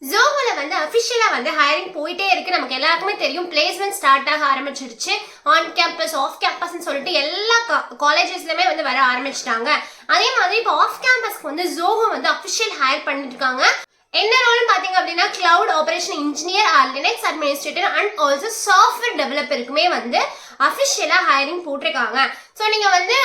ஜோஹோல வந்து அஃபிஷியலா வந்து ஹையரிங் போயிட்டே இருக்கு. நமக்கு எல்லாருக்குமே தெரியும். பிளேஸ்மெண்ட் ஸ்டார்ட் ஆக ஆரம்பிச்சிருச்சு. ஆன் கேம்பஸ், ஆஃப் கேம்பஸ்ன்னு சொல்லிட்டு எல்லா காலேஜஸ்லயுமே வந்து வர ஆரம்பிச்சிட்டாங்க. அதே மாதிரி இப்போ ஆஃப் கேம்பஸ்க்கு வந்து ஜோஹோ வந்து அஃபிஷியல் ஹையர் பண்ணிட்டு இருக்காங்க. என்ன ரோல் பாத்தீங்க அப்படின்னா cloud operation engineer or Linux administrator and also software டெவலப்பருக்குமே வந்து அஃபிஷியலா ஹையரிங் போட்டிருக்காங்க. ஸோ நீங்கள் வந்து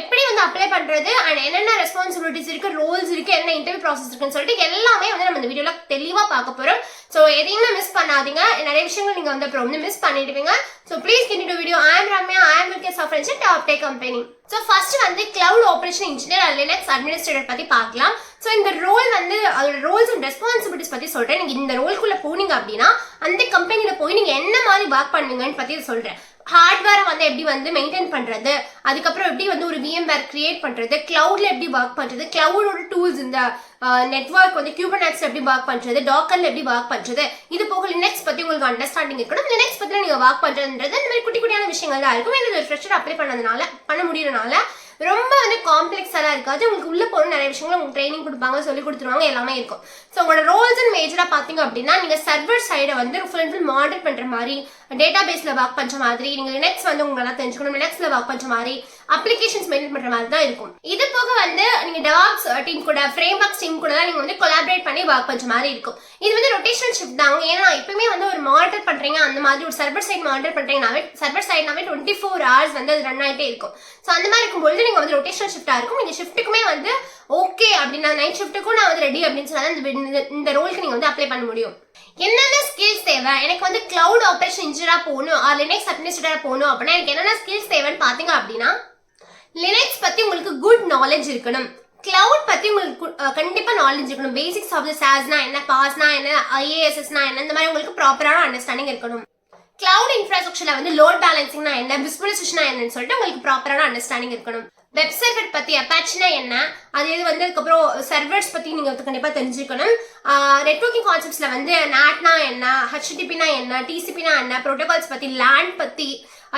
எப்படி வந்து அப்ளை பண்ணுறது அண்ட் என்னென்ன ரெஸ்பான்சிபிலிட்டிஸ் இருக்குது, ரோல்ஸ் இருக்குது, என்ன இன்டர்வியூ ப்ராசஸ் இருக்குன்னு சொல்லிட்டு எல்லாமே வந்து நம்ம இந்த வீடியோவில் தெளிவாக பார்க்க போகிறோம். ஸோ எதையுமே மிஸ் பண்ணாதீங்க. நிறைய விஷயங்கள் நீங்கள் வந்து அப்புறம் வந்து மிஸ் பண்ணிடுவீங்க. So please get into video. I am Ramya, I am with software engineer top tech company. So first வந்து cloud operation engineer Linux administrator பற்றி பார்க்கலாம். ஸோ இந்த ரோல் வந்து அதோட ரோல்ஸ் அண்ட் ரெஸ்பான்சிபிலிட்டிஸ் பற்றி சொல்கிறேன். நீங்கள் இந்த ரோல்குள்ளே போனீங்க அப்படின்னா அந்த கம்பெனியில் போய் நீங்கள் என்ன மாதிரி ஒர்க் பண்ணுவீங்கன்னு பற்றி சொல்கிறேன். ஹார்ட்வேரை வந்து எப்படி வந்து மெயின்டைன் பண்ணுறது, அதுக்கப்புறம் எப்படி வந்து ஒரு VMware கிரியேட் பண்ணுறது, கிளவுட்ல எப்படி ஒர்க் பண்ணுறது, கிளவுடோட டூல்ஸ் இந்த நெட்வொர்க் வந்து குபர்நெட்ஸ் எப்படி ஒர்க் பண்ணுறது, டாக்கர்ல எப்படி ஒர்க் பண்ணுறது, இது போக லினக்ஸ் பற்றி உங்களுக்கு அண்டர்ஸ்டாண்டிங் இருக்கணும். லினக்ஸ் பற்றி நீங்கள் ஒர்க் பண்ணுறதுன்றது இந்த மாதிரி குட்டி குட்டியான விஷயங்கள் தான் இருக்கும். இது ஒரு ஃப்ரெஷர் அப்ளை பண்ண முடியறதுனால ரொம்ப வந்து காம்ப்ளெக்ஸாக இருக்காது. உங்களுக்கு உள்ள போகிற நிறைய விஷயங்கள் உங்களுக்கு ட்ரைனிங் கொடுப்பாங்க, சொல்லி கொடுத்துருவாங்க, எல்லாமே இருக்கும். ஸோ உங்களோட ரோல்ஸ் அண்ட் மேஜராக பார்த்தீங்க அப்படின்னா நீங்கள் சர்வர் சைடை வந்து ஃபுல் அண்ட் ஃபுல் மானிட்டர் பண்ணுற மாதிரி, டேட்டா பேஸில் ஒர்க் பண்ணுற மாதிரி, நீங்கள் லினக்ஸ் வந்து உங்களால் தெரிஞ்சுக்கணும், லினக்ஸில் ஒர்க் பண்ணுற மாதிரி, அப்ளிகேஷன்ஸ் மெயின்டைன் பண்ணுற மாதிரி தான் இருக்கும். இது போக வந்து நீங்கள் டெவாப்ஸ் டீம் கூட, ஃப்ரேம் ஒர்க்ஸ் டீம் கூட தான் நீங்கள் வந்து கொலாபரேட் பண்ணி ஒர்க் பண்ணுற மாதிரி இருக்கும். இது வந்து ரொட்டேஷனல் ஷிஃப்ட் தாங்க. ஏன்னா எப்பவுமே வந்து ஒரு மானிட்டர் பண்ணுறீங்க, அந்த மாதிரி ஒரு சர்வர் சைட் மானிட்டர் பண்ணுறீங்கனாவே சர்வர் சைட்னாவே 24 hours வந்து அது ரன் ஆகிட்டே இருக்கும். ஸோ அந்த மாதிரி இருக்கும்போது நீங்கள் வந்து ரொட்டேஷனல் ஷிஃப்டாக இருக்கும். நீங்கள் ஷிஃப்ட்டுக்குமே வந்து ஓகே அப்படின்னா நைட் ஷிஃப்ட்டுக்கும் நான் வந்து ரெடி அப்படின்னு சொன்னால் இந்த ரோலுக்கு நீங்கள் வந்து அப்ளை பண்ண முடியும். என்னென்ன ஸ்கில்ஸ் தேவை, எனக்கு வந்து கிளவுட் ஆபரேஷன் இன்ஜினியரா போகணும் ஆர் லினக்ஸ் அட்மினிஸ்ட்ரேட்டரா போகணும் அப்படின்னா எனக்கு என்னென்ன ஸ்கில்ஸ் தேவைன்னு பார்த்தீங்க அப்படின்னா லினக்ஸ் பற்றி உங்களுக்கு குட் நாலேஜ் இருக்கணும். கிளவுட் பற்றி உங்களுக்கு கண்டிப்பாக நாலேஜ் இருக்கணும். பேசிக்ஸ் ஆஃப் த சாஸ்னா என்ன, பாஸ்னா என்ன, IASSனா என்ன, இந்த மாதிரி உங்களுக்கு ப்ராப்பரான அண்டர்ஸ்டாண்டிங் இருக்கணும். கிளவுட் இன்ஃப்ராஸ்ட்ரக்சர்ல வந்து லோட் பேலன்சிங்னா என்ன, விசுவலைசேஷனா என்னன்னு சொல்லிட்டு உங்களுக்கு ப்ராப்பரான அண்டர்ஸ்டாண்டிங் இருக்கணும். வெப் சர்வர் பற்றி அப்பாச்சினா என்ன, அது இது வந்து அதுக்கப்புறம் சர்வர்ஸ் பற்றி நீங்கள் கண்டிப்பாக தெரிஞ்சுக்கணும். நெட்வொர்க்கிங் கான்செப்ட்ஸில் வந்து NATனா என்ன, HTTPனா என்ன, TCPனா என்ன, ப்ரோட்டோகால்ஸ் பற்றி, LAN பற்றி,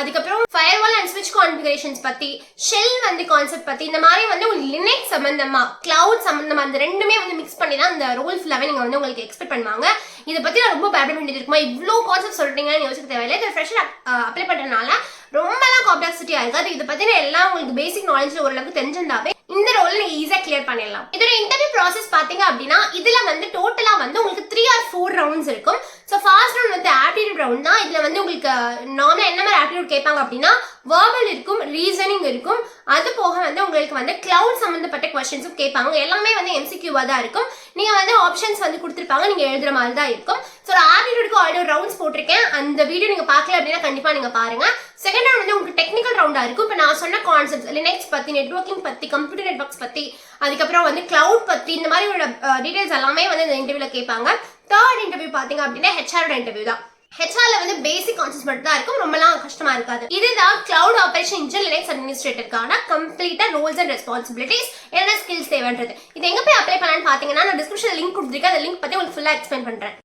அதுக்கப்புறம் ஃபயர்வால் அண்ட் ஸ்விட்ச் கான்ஃபிகரேஷன்ஸ் பற்றி, ஷெல் வந்து கான்செப்ட் பற்றி, இந்த மாதிரி வந்து உங்களுக்கு லினக்ஸ் சம்பந்தமா, கிளவுட் சம்பந்தமா அந்த ரெண்டுமே வந்து மிக்ஸ் பண்ணி தான் இந்த ரோல் ஃபுல்லாகவே நீங்கள் வந்து உங்களுக்கு எக்ஸ்பெக்ட் பண்ணுவாங்க. இதை பற்றி நான் ரொம்ப பயப்பட வேண்டியது இருக்குமா, இவ்வளோ கான்செப்ட் சொல்கிறீங்கன்னு யோசிக்க தேவையில்லை. இதை ஃப்ரெஷ்ஷாக அப்ளை பண்ணுறதுனால ரொம்பலாம் காம்ப்ளெக்சிட்டியாக இருக்காது. இதை பற்றின எல்லாம் உங்களுக்கு பேசிக் நாலேஜ் ஓரளவுக்கு தெரிஞ்சிருந்தாவே இந்த ரோல் நீங்க ஈஸியா கிளியர் பண்ணிடலாம். இதோட இன்டர்வியூ ப்ராசஸ் பாத்தீங்க அப்படின்னா இதுல வந்து டோட்டலா வந்து உங்களுக்கு 3 or 4 ரவுண்ட்ஸ் இருக்கும். ஸோ ஃபர்ஸ்ட் ரவுண்ட் வந்து ஆப்டிடியூட் ரவுண்ட் தான். இதுல வந்து உங்களுக்கு நார்மலா என்ன மாதிரி ஆப்டிடியூட் கேட்பாங்க அப்படின்னா வேர்பல் இருக்கும், ரீசனிங் இருக்கும், அது போக வந்து உங்களுக்கு வந்து கிளவுட் சம்பந்தப்பட்ட கொஸ்டின்ஸும் கேட்பாங்க. எல்லாமே வந்து MCQவா தான் இருக்கும். நீங்க வந்து ஆப்ஷன்ஸ் வந்து கொடுத்துருப்பாங்க, நீங்க எழுதுற மாதிரி தான் இருக்கும். ஸோ ஆப்டிடியூட்க்கு ஆல்ரெடி ஒரு ரவுண்ட்ஸ் போட்டிருக்கேன். அந்த வீடியோ நீங்க பார்க்கல அப்படின்னா கண்டிப்பா நீங்க பாருங்க. செகண்ட் ரவுண்ட் வந்து உங்களுக்கு டெக்னிக்கல் ரவுண்டா இருக்கும். இப்போ நான் சொன்ன கான்செப்ட்ஸ் லினக்ஸ் பத்தி, நெட்வொர்க்கிங் பத்தி, கம்ப்யூட்டர் நெட்வொர்க்ஸ் பத்தி, அதுக்கப்புறம் வந்து கிளவுட் பத்தி, இந்த மாதிரி ஒரு டீடைல்ஸ் எல்லாமே வந்து இந்த இன்டர்வியூல கேட்பாங்க. தேர்ட் இன்டர்வியூ பாத்தீங்க அப்படின்னா HR இன்டர்வியூ தான். HRல வந்து பேசிக் கான்செப்ட்ஸ் மட்டும் தான் இருக்கும், ரொம்பலாம் கஷ்டமா இருக்காது. இதுதான் கிளவுட் ஆபரேஷன் இன்ஜினியர் லினக்ஸ் அட்மினிஸ்ட்ரேட்டருக்கான கம்ப்ளீட்டா ரோல்ஸ் அண்ட் ரெஸ்பான்சிபிலிட்டிஸ், என்ன ஸ்கில்ஸ் தேவைன்றது. இது எங்க போய் அப்ளை பண்ணலாம்னு பாத்தீங்கன்னா நான் டிஸ்கிரிப்ஷன்ல லிங்க் கொடுத்துருக்கேன். அந்த லிங்க் பத்தி உங்களுக்கு ஃபுல்லா எக்ஸ்பிளைன் பண்றேன்.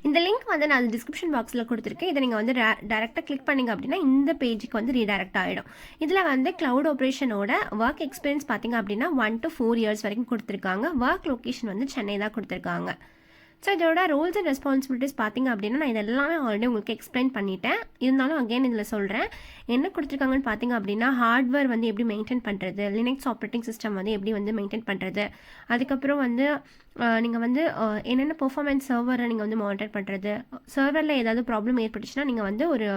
இந்த லிங்க் வந்து நான் டிஸ்கிரிப்ஷன் பாக்ஸில் கொடுத்துருக்கேன். இதை நீங்கள் வந்து டேரெக்டாக கிளிக் பண்ணிங்க அப்படின்னா இந்த பேஜுக்கு வந்து ரீடைரக்ட் ஆகிடும். இதில் வந்து கிளவுட் ஆப்ரேஷனோட ஒர்க் எக்ஸ்பீரியன்ஸ் பார்த்தீங்க அப்படின்னா 1 to 4 years வரைக்கும் கொடுத்துருக்காங்க. ஒர்க் லொக்கேஷன் வந்து சென்னை தான் கொடுத்துருக்காங்க. ஸோ இதோட ரோல்ஸ் அண்ட் ரெஸ்பான்சிபிலிட்டிஸ் பார்த்தீங்க அப்படின்னா நான் இதெல்லாமே ஆல்ரெடி உங்களுக்கு எக்ஸ்பிளைன் பண்ணிட்டேன். இருந்தாலும் அகெயின் இதில் சொல்கிறேன். என்ன கொடுத்துருக்காங்கன்னு பார்த்தீங்க அப்படின்னா ஹார்ட்வேர் வந்து எப்படி மெயின்டைன் பண்ணுறது, லினக்ஸ் ஆப்ரேட்டிங் சிஸ்டம் வந்து எப்படி வந்து மெயின்டைன் பண்ணுறது, அதுக்கப்புறம் வந்து நீங்கள் வந்து என்னென்ன பெர்ஃபார்மன்ஸ் சர்வரை நீங்கள் வந்து மானிட்டர் பண்ணுறது, சர்வரில் ஏதாவது ப்ராப்ளம் ஏற்பட்டுச்சுன்னா நீங்கள் வந்து ஒரு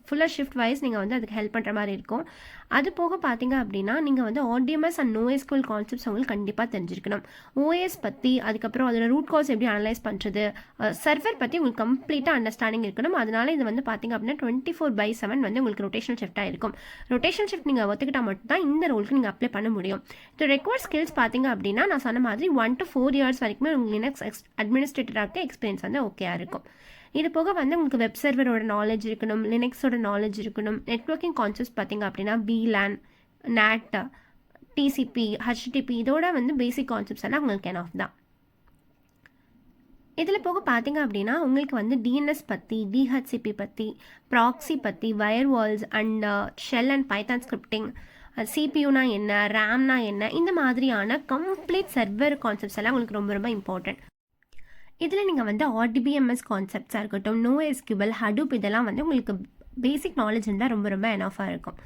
ஃபுல்லாக ஷிஃப்ட் வைஸ் நீங்கள் வந்து அதுக்கு ஹெல்ப் பண்ணுற மாதிரி இருக்கும். அது போக பார்த்தீங்க அப்படின்னா நீங்கள் வந்து RDMS அண்ட் NoSQL கான்செப்ட்ஸ் உங்களுக்கு கண்டிப்பாக தெரிஞ்சிருக்கணும். OS பற்றி, அதுக்கப்புறம் அதோட ரூட் காஸ் எப்படி அனலைஸ் பண்ணுறது, சர்வர் பற்றி உங்களுக்கு கம்ப்ளீட்டாக அண்டர்ஸ்டாண்டிங் இருக்கணும். அதனால இது வந்து பார்த்தீங்க அப்படின்னா 24/7 வந்து உங்களுக்கு ரொட்டேஷனல் ஷிஃப்டாக இருக்கும். ரொட்டேஷனல் ஷிஃப்ட் நீங்கள் ஒத்துக்கிட்டால் மட்டும் தான் இந்த ரோலுக்கு நீங்கள் அப்ளை பண்ண முடியும். இது ரெக்வயர்ட் ஸ்கில்ஸ் பார்த்தீங்க அப்படின்னா நான் சொன்ன மாதிரி 1 to 4 years வரைக்குமே உங்களுக்கு லினக்ஸ் அட்மினிஸ்ட்ரேட்டராக எக்ஸ்பீரியன்ஸ் வந்து ஓகேயா இருக்கும். இது போக வந்து உங்களுக்கு வெப் சர்வரோட நாலேஜ் இருக்கணும், லினக்ஸோட நாலேஜ் இருக்கணும். நெட்வொர்க்கிங் கான்செப்ட்ஸ் பார்த்தீங்க அப்படின்னா VLAN, NAT, TCP, HTTP இதோட வந்து பேசிக் கான்செப்ட்ஸ் எல்லாம் உங்களுக்கு எனஃப் தான். இதில் போக பார்த்தீங்க அப்படின்னா உங்களுக்கு வந்து DNS பற்றி, DHCP பற்றி, ப்ராக்ஸி பற்றி, wire Waals and shell and Python scripting, CPU என்ன, RAM என்ன, இந்த மாதிரியான கம்ப்ளீட் சர்வர் கான்செப்ட்ஸ் எல்லாம் உங்களுக்கு ரொம்ப ரொம்ப இம்பார்ட்டன்ட். இதில் நீங்கள் வந்து ஆர்டிபிஎம்எஸ் கான்செப்ட்ஸாக இருக்கட்டும், NoSQL, ஹடூப் இதெல்லாம் வந்து உங்களுக்கு பேசிக் நாலேஜ் இருந்தால் ரொம்ப ரொம்ப எனஃபாக இருக்கும்.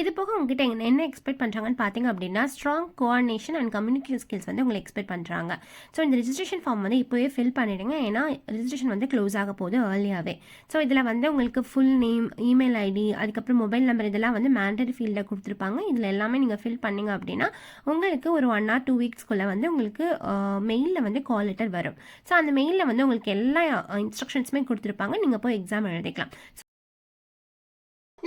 இது போக உங்ககிட்ட என்ன எக்ஸ்பெக்ட் பண்ணுறாங்கன்னு பார்த்தீங்க அப்படின்னா strong coordination and communication skills வந்து உங்களை எக்ஸ்பெக்ட் பண்ணுறாங்க. ஸோ இந்த ரிஜிஸ்ட்ரேஷன் ஃபார்ம் வந்து இப்போவே ஃபில் பண்ணிவிடுங்க, ஏன்னா ரிஜிஸ்ட்ரேஷன் வந்து க்ளோஸ் ஆக போகுது ஏர்லியாகவே. ஸோ இதில் வந்து உங்களுக்கு ஃபுல் நேம், இமெயில் ஐடி, அதுக்கப்புறம் மொபைல் நம்பர் இதெல்லாம் வந்து மேண்டரி ஃபீல்டில் கொடுத்துருப்பாங்க. இதில் எல்லாமே நீங்கள் ஃபில் பண்ணிங்க அப்படின்னா உங்களுக்கு ஒரு 1 or 2 வீக்ஸ்க்குள்ளே வந்து உங்களுக்கு மெயிலில் வந்து கால் லெட்டர் வரும். ஸோ அந்த மெயிலில் வந்து உங்களுக்கு எல்லா இன்ஸ்ட்ரக்ஷன்ஸுமே கொடுத்துருப்பாங்க, நீங்கள் போய் எக்ஸாம் எழுதிக்கலாம்.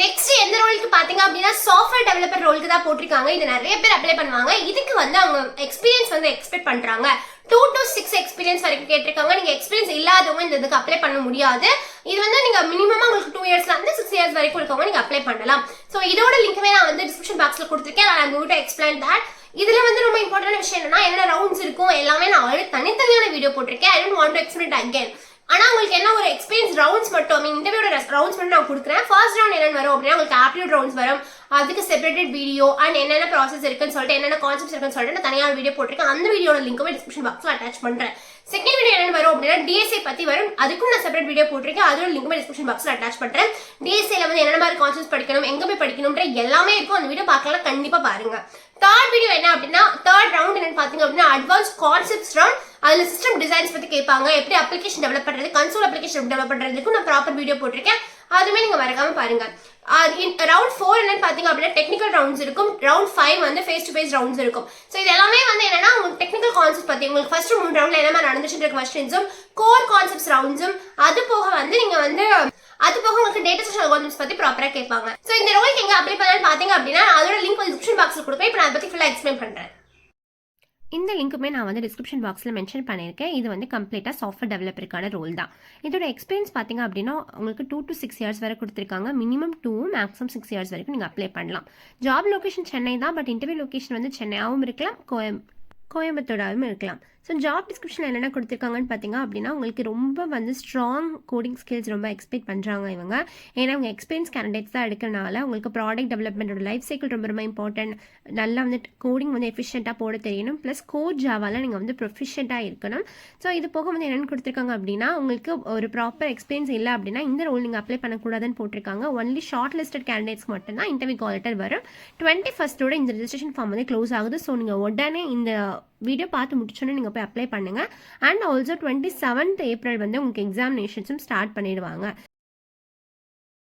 நெக்ஸ்ட் எந்த ரோலுக்கு பாத்தீங்க அப்படின்னா சாஃப்ட்வேர் டெவலப்பர் ரோலுக்கு தான் போட்டிருக்காங்க. இது நிறைய பேர் அப்ளை பண்ணுவாங்க. இதுக்கு வந்து அவங்க எக்ஸ்பீரியன்ஸ் வந்து எக்ஸ்பெக்ட் பண்றாங்க. 2 to 6 எக்ஸ்பீரியன்ஸ் வரைக்கும் கேட்டிருக்காங்க. நீங்க எக்ஸ்பீரியன்ஸ் இல்லாதவங்க இந்த இதுக்கு அப்ளை பண்ண முடியாது. இது வந்து நீங்க மினிமமா உங்களுக்கு 2 இயர்ஸ்ல இருந்து 6 இயர்ஸ் வரைக்கும் இருக்கவங்க நீங்க அப்ளை பண்ணலாம். ஸோ இதோட லிங்க்மே நான் வந்து டிஸ்கிரிப்ஷன் பாக்ஸ்ல கொடுத்துருக்கேன். நான் உங்ககிட்ட எக்ஸ்பிளைன் தட். இதுல வந்து ரொம்ப இம்பார்ட்டன்ட் விஷயம் என்னன்னா என்னென்ன ரவுண்ட்ஸ் இருக்கும் எல்லாமே நான் ஆல்ரெடி தனித்தனியான வீடியோ போட்டிருக்கேன். I don't want to explain it again. ஆனா உங்களுக்கு என்ன ஒரு எக்ஸ்பீரியன்ஸ் ரவுண்ட்ஸ் மட்டும் இன்டர்வியூட ரவுண்ட்ஸ் மட்டும் நான் கொடுக்குறேன். ஃபர்ஸ்ட் ரவுண்ட் என்னென்னு வரும் அப்படின்னா உங்களுக்கு ஆப்டிடியூட் ரவுண்ட்ஸ் வரும். அதுக்கு செப்பரேட்டட் வீடியோ அண்ட் என்னென்ன ப்ராசஸ் இருக்குன்னு சொல்லிட்டு என்னென்ன கான்செப்ட்ஸ் இருக்குன்னு சொல்லிட்டு நான் தனியாக வீடியோ போட்டிருக்கேன். அந்த வீடியோட லிங்க்குமே டிஸ்கிரிப்ஷன் பாக்ஸ்ல அட்டாச் பண்றேன். செகண்ட் வீடியோ என்னென்னு வரும் அப்படின்னா டிஎஸ்ஏ பத்தி வரும். அதுக்கும் நான் செப்பரேட் வீடியோ போட்டிருக்கேன். அதோட லிங்க்குமே டிஸ்கிரிப்ஷன் பாக்ஸ்ல அட்டாச் பண்றேன். டிஎஸ்ஏல வந்து என்ன மாதிரி கான்செப்ட்ஸ் படிக்கணும், எங்க போய் படிக்கணும்ன்ற எல்லாமே இருக்கும். அந்த வீடியோ பார்க்கலாம், கண்டிப்பா பாருங்க. தேர்ட் வீடியோ என்ன அப்படின்னா தேர்ட் ரவுண்ட் என்னன்னு பாத்தீங்க அப்படின்னா அட்வான்ஸ் கான்செப்ட்ஸ் ரவுண்ட். அதுல சிஸ்டம் டிசைன்ஸ் பத்தி கேட்பாங்க, எப்படி அப்ளிகேஷன் டெவலப் பண்றது, கன்சோல் அப்ளிகேஷன் டெவலப் பண்றதுக்கு நான் ப்ராப்பர் வீடியோ போட்டிருக்கேன். அதுமே நீங்க மறக்காம பாருங்க. ரவுண்ட் 4 என்னன்னு பாத்தீங்க அப்படின்னா டெக்னிக்கல் ரவுண்ட்ஸ் இருக்கும். ரவுண்ட் 5 வந்து ஃபேஸ் டு ஃபேஸ் ரவுண்ட்ஸ் இருக்கும். ஸோ இது எல்லாமே வந்து என்னன்னா உங்களுக்கு டெக்னிக்கல் கான்செப்ட் பத்தி உங்களுக்கு ஃபர்ஸ்ட் 3 ரவுண்ட்ல என்ன மாதிரி நடந்துச்சுன்ற கொஸ்டின்ஸும் கோர் கான்செப்ட்ஸ் ரவுண்ட்ஸும் அது போக வந்து நீங்க வந்து அது போக உங்களுக்கு டேட்டா ஸ்ட்ரக்சர் அல்காரிதம்ஸ் பத்தி ப்ராப்பரா கேட்பாங்க. சோ இந்த ரோலுக்கு எங்க அப்ளை பண்ணலாம்னு பாத்தீங்க அப்படின்னா அதோட லிங்க் டிஸ்கிரிப்ஷன் பாக்ஸ்ல கொடுப்பேன். இப்போ நான் அதை பத்தி ஃபுல்லா எக்ஸ்பிளைன் பண்றேன். இந்த லிங்க்குமே நான் வந்து டிஸ்கிரிப்ஷன் பாக்ஸில் மென்ஷன் பண்ணியிருக்கேன். இது வந்து கம்ப்ளீட்டாக சாஃப்ட்வேர் டெவலப்பருக்கான ரோல் தான். இதோட எக்ஸ்பீரியன்ஸ் பார்த்தீங்க அப்படின்னா உங்களுக்கு 2 to 6 இயர்ஸ் வரை கொடுத்துருக்காங்க. மினிமம் 2, மேக்ஸிமம் 6 இயர்ஸ் வரைக்கும் நீங்கள் அப்ளை பண்ணலாம். ஜாப் லொகேஷன் சென்னை தான், பட் இன்டர்வியூ லொகேஷன் வந்து சென்னையாகவும் இருக்கலாம், கோயம்புத்தூராகவும் இருக்கலாம். ஸோ ஜாப் டிஸ்கிரிப்ஷன் என்னென்ன கொடுத்துருக்காங்கன்னு பார்த்தீங்க அப்படின்னா உங்களுக்கு ரொம்ப வந்து ஸ்ட்ராங் கோடிங் ஸ்கில்ஸ் ரொம்ப எக்ஸ்பெக்ட் பண்ணுறாங்க இவங்க. ஏன்னா அவங்க எக்ஸ்பீரியன்ஸ் கேண்டிடேட்ஸ் தான் எடுக்கிறனால உங்களுக்கு ப்ராடக்ட் டெவலப்மெண்ட்டோட லைஃப் சைக்கிள் ரொம்ப ரொம்ப இம்பார்ட்டன்ட். நல்லா வந்து கோடிங் வந்து எஃபிஷியண்ட்டாக போட தெரியணும். ப்ளஸ் கோட் ஜாவால் நீங்கள் வந்து ப்ரொஃபிஷியண்ட்டாக இருக்கணும். ஸோ இது போக வந்து என்னென்னு கொடுத்துருக்காங்க அப்படின்னா உங்களுக்கு ஒரு ப்ராப்பர் எக்ஸ்பீரியன்ஸ் இல்லை அப்படின்னா இந்த ரோல் நீங்கள் அப்ளை பண்ணக்கூடாதுன்னு போட்டிருக்காங்க. ஒன்லி ஷார்ட் லிஸ்டட் கேண்டிடேட்ஸ்க்கு மட்டும்தான் இன்டர்வியூ கால் லெட்டர் வரும். 21st இந்த ரெஜிஸ்ட்ரேஷன் ஃபார்ம் வந்து க்ளோஸ் ஆகுது. ஸோ நீங்கள் உடனே இந்த வீடியோ பார்த்து முடிச்சோன்னே நீங்கள் போய் அப்ளை பண்ணுங்க. அண்ட் ஆல்சோ 27th April வந்து உங்களுக்கு எக்ஸாமினேஷன்ஸும் ஸ்டார்ட் பண்ணிடுவாங்க.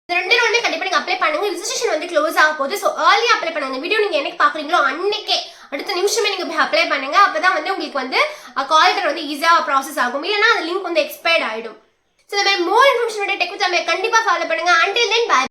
ரெண்டு ரவுண்டே கண்டிப்பா நீங்க அப்ளை பண்ணுங்க. ரெஜிஸ்ட்ரேஷன் வந்து க்ளோஸ் ஆக போகுது. ஸோ ஏர்லி அப்ளை பண்ணுங்க. வீடியோ நீங்க என்னைக்கு பாக்குறீங்களோ அன்னைக்கே அடுத்த நிமிஷமே நீங்க போய் அப்ளை பண்ணுங்க. அப்பதான் வந்து உங்களுக்கு வந்து கால் லெட்டர் வந்து ஈஸியா ப்ராசஸ் ஆகும். இல்லைன்னா அந்த லிங்க் வந்து எக்ஸ்பயர்ட் ஆயிடும். ஸோ இந்த மாதிரி மோர் இன்ஃபர்மேஷன் டெக் வித் கண்டிப்பா ஃபாலோ பண்ணுங்க. Until then by.